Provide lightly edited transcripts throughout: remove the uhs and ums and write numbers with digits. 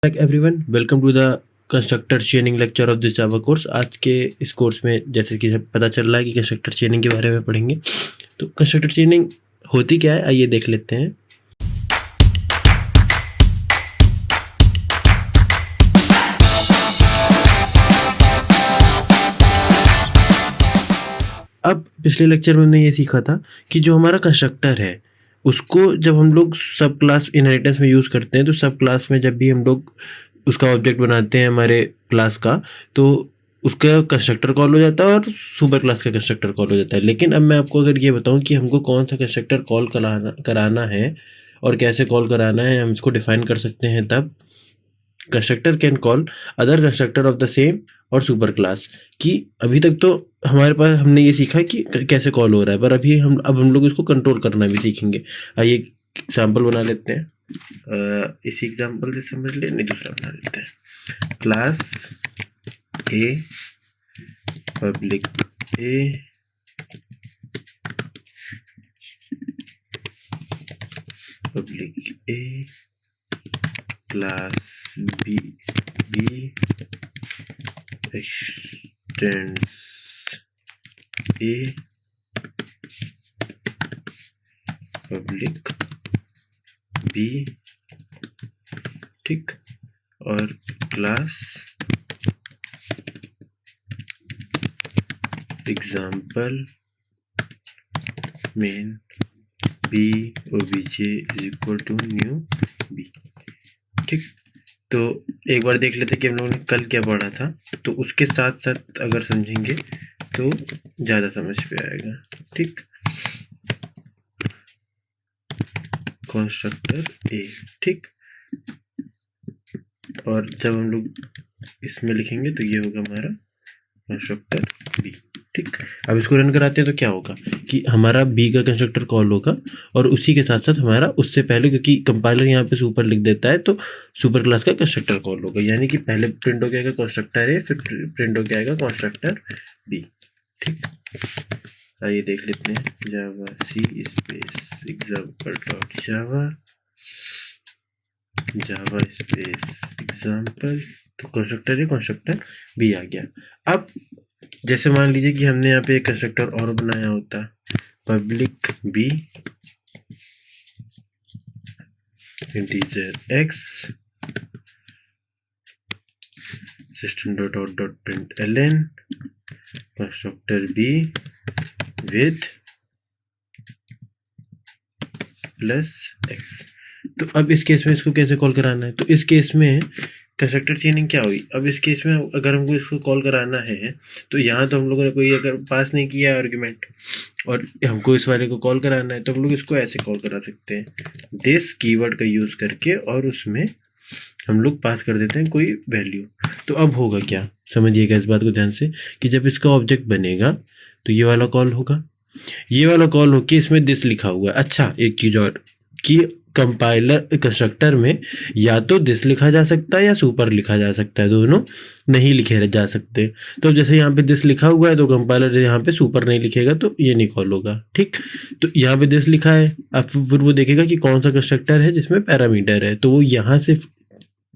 Back everyone, welcome to the constructor chaining lecture of this Java course. आज के इस course में जैसे कि पता चल रहा है कि कंस्ट्रक्टर चेनिंग के बारे में पढ़ेंगे। तो कंस्ट्रक्टर चेनिंग होती क्या है, आइए देख लेते हैं। अब पिछले लेक्चर में हमने ये सीखा था कि जो हमारा कंस्ट्रक्टर है उसको जब हम लोग सब क्लास इनहेरिटेंस में यूज़ करते हैं, तो सब क्लास में जब भी हम लोग उसका ऑब्जेक्ट बनाते हैं हमारे क्लास का, तो उसका कंस्ट्रक्टर कॉल हो जाता है और सुपर क्लास का कंस्ट्रक्टर कॉल हो जाता है। लेकिन अब मैं आपको अगर ये बताऊं कि हमको कौन सा कंस्ट्रक्टर कॉल कराना है और कैसे कॉल कराना है, हम इसको डिफाइन कर सकते हैं। तब constructor can call other constructor of the same और सुपर क्लास। कि अभी तक तो हमारे पास हमने ये सीखा कि कैसे कॉल हो रहा है, पर अब हम लोग इसको कंट्रोल करना भी सीखेंगे। आइए एग्जाम्पल बना लेते हैं। इसी एग्जाम्पल से समझ ले, नहीं दूसरा बना लेते हैं। Class A public A public A class B extends A public B, ठीक, और class example main B OBJ is equal to new B. ठीक, तो एक बार देख लेते कि हम लोगों ने कल क्या पढ़ा था, तो उसके साथ साथ अगर समझेंगे तो ज़्यादा समझ पे आएगा। ठीक, कंस्ट्रक्टर ए, ठीक, और जब हम लोग इसमें लिखेंगे तो ये होगा हमारा कंस्ट्रक्टर बी। ठीक, अब इसको रन कराते हैं तो क्या होगा कि हमारा बी का कंस्ट्रक्टर कॉल होगा और उसी के साथ साथ हमारा उससे पहले, क्योंकि कंपाइलर यहाँ पे सुपर लिख देता है, तो सुपर क्लास का कंस्ट्रक्टर कॉल होगा। यानी कि पहले प्रिंट हो के आएगा कंस्ट्रक्टर ए, फिर प्रिंट हो के आएगा कंस्ट्रक्टर बी। ठीक, आइए देख लेते हैं। Javac space example dot Java space example, तो कंस्ट्रक्टर ए कंस्ट्रक्टर बी आ गया। अब जैसे मान लीजिए कि हमने यहाँ पे एक कंस्ट्रक्टर और बनाया होता, public B integer X system dot out dot print LN constructor B with plus X. तो अब इस केस में इसको कैसे कॉल कराना है, तो इस केस में कंस्ट्रक्टर चेनिंग क्या हुई। अब इस केस में अगर हमको इसको कॉल कराना है, तो यहाँ तो हम लोगों ने कोई अगर पास नहीं किया आर्गुमेंट और हमको इस वाले को कॉल कराना है, तो हम लोग इसको ऐसे कॉल करा सकते हैं, दिस कीवर्ड का यूज़ करके, और उसमें हम लोग पास कर देते हैं कोई वैल्यू। तो अब होगा क्या, समझिएगा इस बात को ध्यान से, कि जब इसका ऑब्जेक्ट बनेगा तो ये वाला कॉल होगा, ये वाला कॉल हो के इसमें दिस लिखा हुआ है। अच्छा, एक चीज़ और कि कंपाइलर कंस्ट्रक्टर में या तो दिस लिखा जा सकता है या सुपर लिखा जा सकता है, दोनों नहीं लिखे जा सकते। तो जैसे यहाँ पे दिस लिखा हुआ है तो कंपाइलर यहाँ पे सुपर नहीं लिखेगा, तो ये नहीं कॉल होगा। ठीक, तो यहाँ पे दिस लिखा है, अब फिर वो देखेगा कि कौन सा कंस्ट्रक्टर है जिसमें पैरामीटर है, तो वो यहाँ से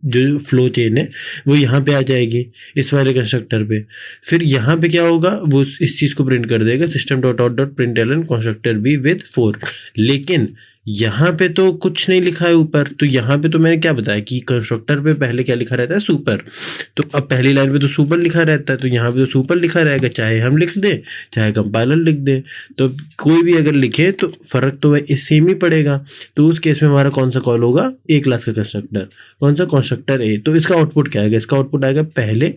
जो फ्लो चेन है वो यहाँ पे आ जाएगी इस वाले कंस्ट्रक्टर पे। फिर यहाँ पे क्या होगा, वो इस चीज़ को प्रिंट कर देगा, system dot out dot print LN constructor B with 4। लेकिन यहाँ पे तो कुछ नहीं लिखा है ऊपर, तो यहाँ पे तो मैंने क्या बताया कि कंस्ट्रक्टर पे पहले क्या लिखा रहता है, सुपर। तो अब पहली लाइन पे तो सुपर लिखा रहता है, तो यहाँ पे तो सुपर लिखा रहेगा, चाहे हम लिख दें चाहे कंपाइलर लिख दे। तो कोई भी अगर लिखे तो फ़र्क तो वह सेम ही पड़ेगा। तो उस केस में हमारा कौन सा कॉल होगा, ए क्लास का कंस्ट्रक्टर, कौन सा, कंस्ट्रक्टर ए। तो इसका आउटपुट क्या आएगा, इसका आउटपुट आएगा, पहले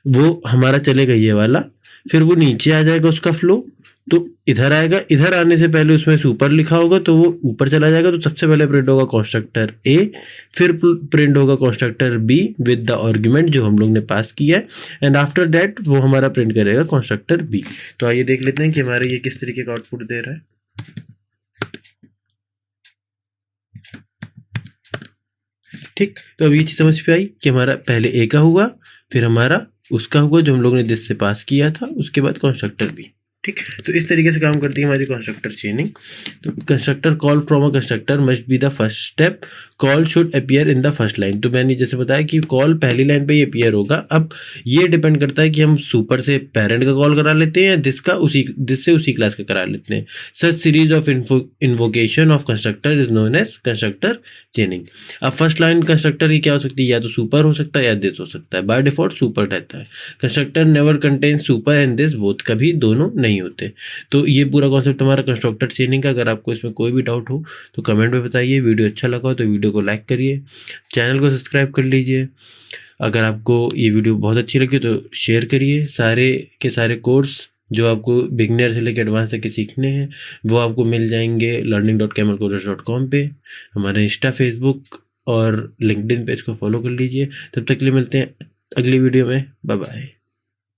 वो हमारा चलेगा ये वाला, फिर वो नीचे आ जाएगा उसका फ्लो, तो इधर आएगा, इधर आने से पहले उसमें सुपर लिखा होगा तो वो ऊपर चला जाएगा। तो सबसे पहले प्रिंट होगा कंस्ट्रक्टर ए, फिर प्रिंट होगा constructor B with the argument जो हम लोग ने पास किया है, एंड आफ्टर दैट वो हमारा प्रिंट करेगा कंस्ट्रक्टर बी। तो आइए देख लेते हैं कि हमारा ये किस तरीके का आउटपुट दे रहा है। ठीक, तो अब ये चीज़ समझ पे आई कि हमारा पहले ए का हुआ, फिर हमारा उसका हुआ जो हम लोग ने दिस से पास किया था, उसके बाद कंस्ट्रक्टर बी। ठीक, तो इस तरीके से काम करती है हमारी कंस्ट्रक्टर चेनिंग। तो constructor call from a constructor must be the first step, call should appear in the first line. तो मैंने जैसे बताया कि कॉल पहली लाइन पे ही अपीयर होगा। अब ये डिपेंड करता है कि हम सुपर से पेरेंट का कॉल करा लेते हैं या जिससे उसी क्लास का करा लेते हैं। Such series of invocation of constructor is known as constructor chaining. अब फर्स्ट लाइन कंस्ट्रक्टर की क्या हो सकती है, या तो सुपर हो सकता है या दिस हो सकता है। बाय डिफॉल्ट सुपर रहता है। Constructor never contains super and this both, कभी दोनों नहीं होते। तो ये पूरा कॉन्सेप्ट हमारा कंस्ट्रक्टर चेनिंग का। अगर आपको इसमें कोई भी डाउट हो तो कमेंट में बताइए। वीडियो अच्छा लगा हो तो वीडियो को लाइक करिए, चैनल को सब्सक्राइब कर लीजिए। अगर आपको ये वीडियो बहुत अच्छी लगी तो शेयर करिए। सारे के सारे कोर्स जो आपको बिगिनर से लेकर एडवांस तक के सीखने हैं वो आपको मिल जाएंगे learning.camelcourse.com पे। हमारे इंस्टा, फेसबुक और लिंक्डइन पे इसको फॉलो कर लीजिए। तब तक के लिए मिलते हैं अगली वीडियो में। Bye bye.